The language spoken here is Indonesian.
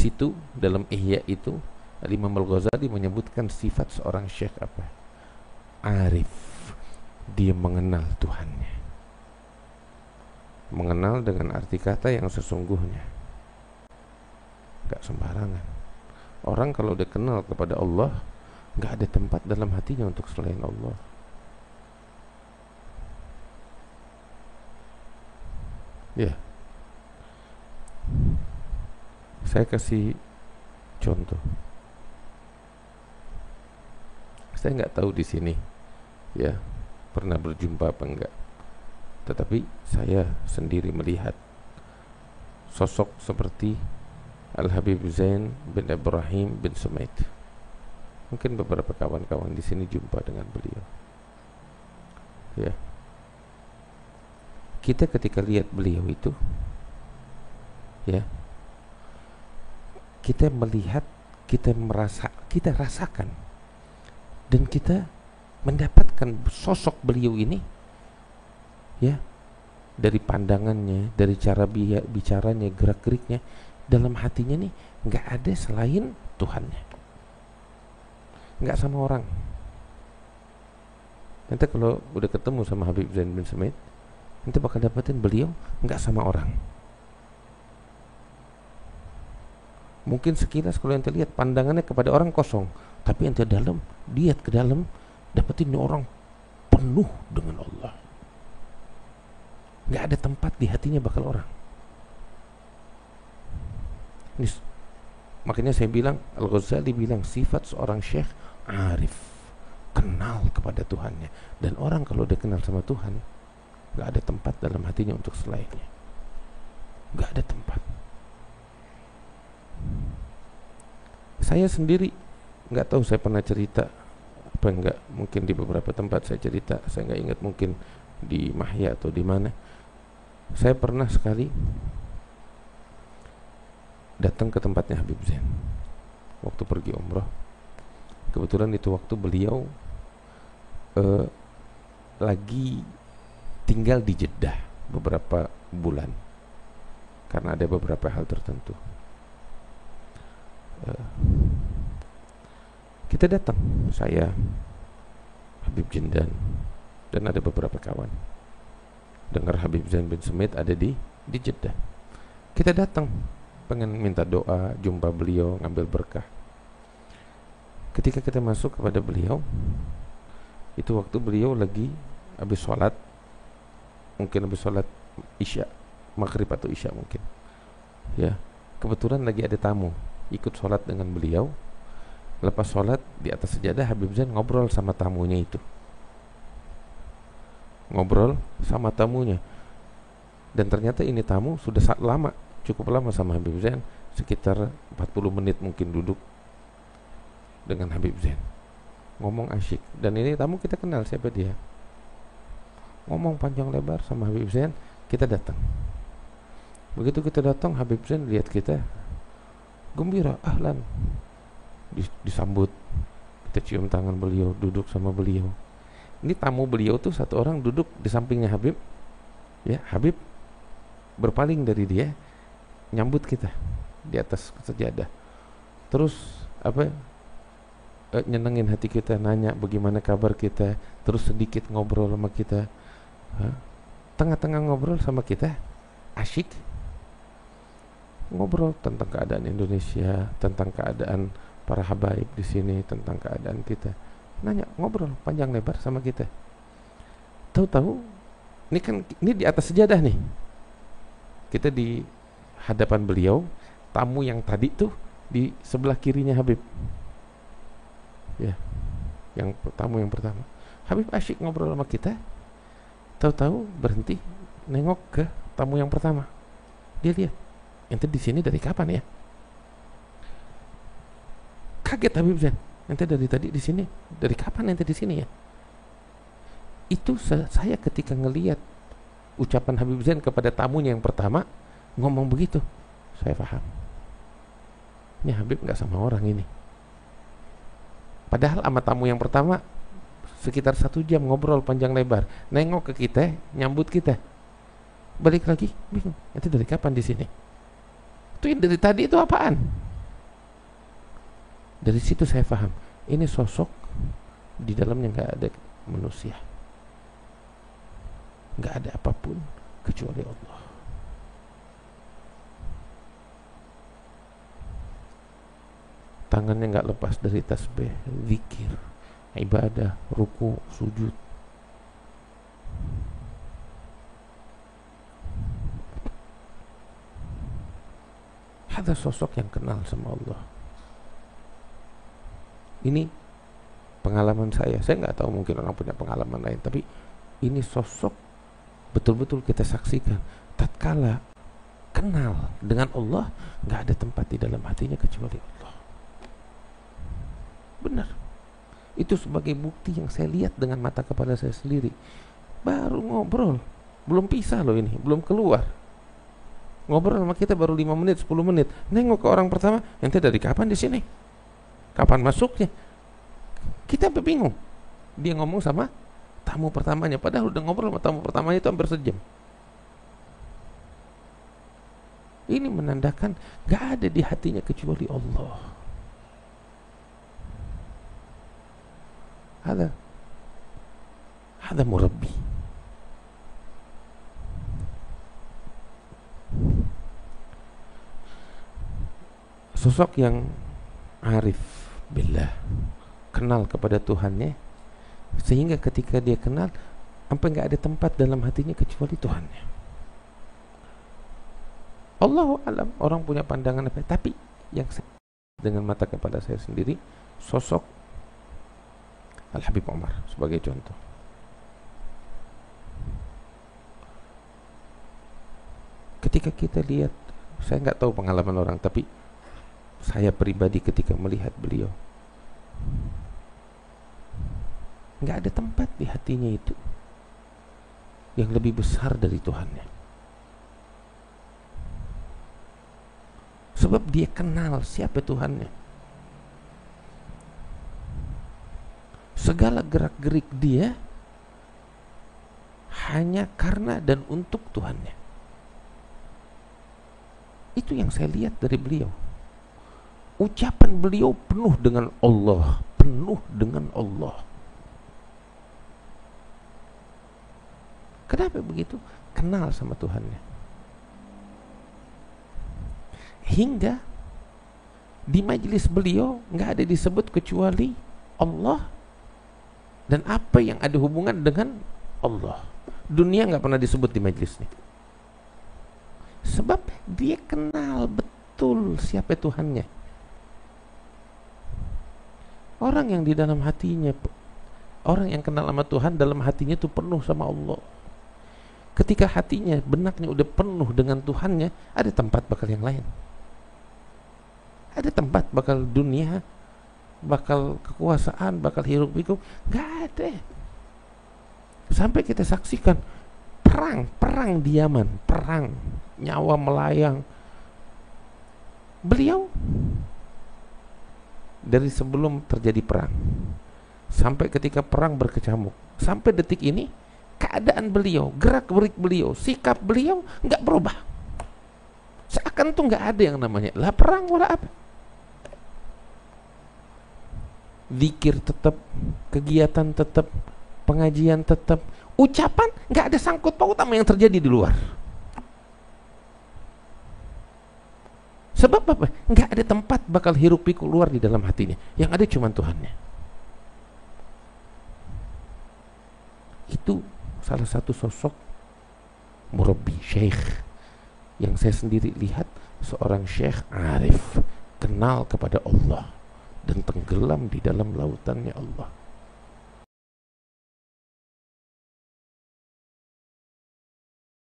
situ dalam Ihya itu Imam Al-Ghazali menyebutkan sifat seorang syekh apa? Arif. Dia mengenal Tuhannya. Mengenal dengan arti kata yang sesungguhnya. Gak sembarangan. Orang kalau udah kenal kepada Allah, gak ada tempat dalam hatinya untuk selain Allah. Ya. Saya kasih contoh. Saya nggak tahu di sini, ya, pernah berjumpa apa enggak. Tetapi saya sendiri melihat sosok seperti Al-Habib Zain bin Ibrahim bin Sumaid. Mungkin beberapa kawan-kawan di sini jumpa dengan beliau. Ya. Kita ketika lihat beliau itu, ya, kita melihat, kita merasa, kita rasakan, dan kita mendapatkan sosok beliau ini, ya, dari pandangannya, dari cara bicaranya, gerak-geriknya, dalam hatinya nih nggak ada selain Tuhannya, nggak sama orang. Nanti kalau udah ketemu sama Habib Zain bin Sumaid, nanti bakal dapetin beliau nggak sama orang. Mungkin sekilas kalau ente lihat pandangannya kepada orang kosong, tapi ente dalam, lihat ke dalam, dapetin orang penuh dengan Allah. Nggak ada tempat di hatinya bakal orang. Ini, makanya saya bilang, Al-Ghazali bilang sifat seorang syekh arif, kenal kepada Tuhannya. Dan orang kalau udah kenal sama Tuhan, nggak ada tempat dalam hatinya untuk selainnya. Nggak ada tempat. Saya sendiri nggak tahu, saya pernah cerita apa enggak, mungkin di beberapa tempat saya cerita, saya nggak ingat, mungkin di Mahya atau di mana. Saya pernah sekali datang ke tempatnya Habib Zain waktu pergi umrah. Kebetulan itu waktu beliau lagi tinggal di Jeddah beberapa bulan karena ada beberapa hal tertentu. Kita datang, saya, Habib Jindan, dan ada beberapa kawan. Dengar Habib Zain bin Sumaid ada di Jeddah. Kita datang pengen minta doa, jumpa beliau, ngambil berkah. Ketika kita masuk kepada beliau, itu waktu beliau lagi habis sholat, mungkin habis sholat Isya, maghrib atau Isya mungkin. Ya, kebetulan lagi ada tamu ikut sholat dengan beliau. Lepas sholat di atas sejadah, Habib Zain ngobrol sama tamunya itu. Ngobrol sama tamunya. Dan ternyata ini tamu sudah lama, cukup lama sama Habib Zain, sekitar 40 menit mungkin duduk dengan Habib Zain. Ngomong asyik. Dan ini tamu kita kenal siapa dia. Ngomong panjang lebar sama Habib Zain, kita datang. Begitu kita datang, Habib Zain lihat kita, gembira, ahlan, disambut, kita cium tangan beliau, duduk sama beliau. Ini tamu beliau tuh satu orang duduk di sampingnya Habib, ya. Habib berpaling dari dia, nyambut kita di atas sejadah. Terus apa? Nyenengin hati kita, nanya bagaimana kabar kita, terus sedikit ngobrol sama kita. Tengah-tengah ngobrol sama kita, asyik ngobrol tentang keadaan Indonesia, tentang keadaan para habaib di sini, tentang keadaan kita. Nanya, ngobrol panjang lebar sama kita. Tahu-tahu, ini di atas sejadah nih. Kita di hadapan beliau, tamu yang tadi tuh di sebelah kirinya Habib. Ya, yang tamu yang pertama. Habib asyik ngobrol sama kita. Tahu-tahu berhenti, nengok ke tamu yang pertama. Dia lihat, ente di sini dari kapan ya? Kaget Habib Zain, ente dari tadi di sini, dari kapan ente di sini ya? Itu saya ketika ngelihat ucapan Habib Zain kepada tamunya yang pertama ngomong begitu, saya paham. Ini Habib nggak sama orang ini. Padahal sama tamu yang pertama sekitar 1 jam ngobrol panjang lebar, nengok ke kita, nyambut kita, balik lagi, bingung, ente dari kapan di sini? Itu yang dari tadi itu apaan? Dari situ saya paham, ini sosok di dalamnya nggak ada manusia, nggak ada apapun kecuali Allah. Tangannya nggak lepas dari tasbih, zikir, ibadah, ruku, sujud. Ada sosok yang kenal sama Allah. Ini pengalaman saya nggak tahu, mungkin orang punya pengalaman lain, tapi ini sosok betul-betul kita saksikan. Tatkala kenal dengan Allah, nggak ada tempat di dalam hatinya kecuali Allah. Benar. Itu sebagai bukti yang saya lihat dengan mata kepala saya sendiri. Baru ngobrol, belum pisah loh ini, belum keluar. Ngobrol sama kita baru 5 menit, 10 menit. Nengok ke orang pertama, ente dari kapan di sini? Kapan masuknya? Kita bingung. Dia ngomong sama tamu pertamanya, padahal udah ngobrol sama tamu pertamanya itu hampir sejam. Ini menandakan gak ada di hatinya kecuali Allah. Ada murabbi. Sosok yang arif billah, kenal kepada Tuhannya, sehingga ketika dia kenal, sampai nggak ada tempat dalam hatinya kecuali Tuhannya. Allahu alam, orang punya pandangan apa, tapi yang dengan mata kepala saya sendiri, sosok Al-Habib Umar sebagai contoh. Ketika kita lihat, saya nggak tahu pengalaman orang, tapi saya pribadi ketika melihat beliau, nggak ada tempat di hatinya itu yang lebih besar dari Tuhannya. Sebab dia kenal siapa Tuhannya. Segala gerak-gerik dia hanya karena dan untuk Tuhannya. Itu yang saya lihat dari beliau. Ucapan beliau penuh dengan Allah, penuh dengan Allah. Kenapa begitu? Kenal sama Tuhannya. Hingga di majelis beliau nggak ada disebut kecuali Allah dan apa yang ada hubungan dengan Allah. Dunia nggak pernah disebut di majelis ini. Sebab dia kenal betul siapa Tuhannya. Orang yang di dalam hatinya, orang yang kenal sama Tuhan, dalam hatinya itu penuh sama Allah. Ketika hatinya, benaknya udah penuh dengan Tuhannya, ada tempat bakal yang lain. Ada tempat bakal dunia, bakal kekuasaan, bakal hiruk pikuk, gak ada. Sampai kita saksikan perang di Yaman, perang, nyawa melayang. Beliau dari sebelum terjadi perang sampai ketika perang berkecamuk, sampai detik ini keadaan beliau, gerak-gerik beliau, sikap beliau nggak berubah. Seakan tuh nggak ada yang namanya lah perang wala apa. Zikir tetap, kegiatan tetap, pengajian tetap, ucapan nggak ada sangkut paut sama yang terjadi di luar. Sebab apa? Nggak ada tempat bakal hiruk pikuk luar di dalam hatinya. Yang ada cuma Tuhannya. Itu salah satu sosok murabbi, syekh, yang saya sendiri lihat, seorang syekh arif, kenal kepada Allah dan tenggelam di dalam lautannya Allah.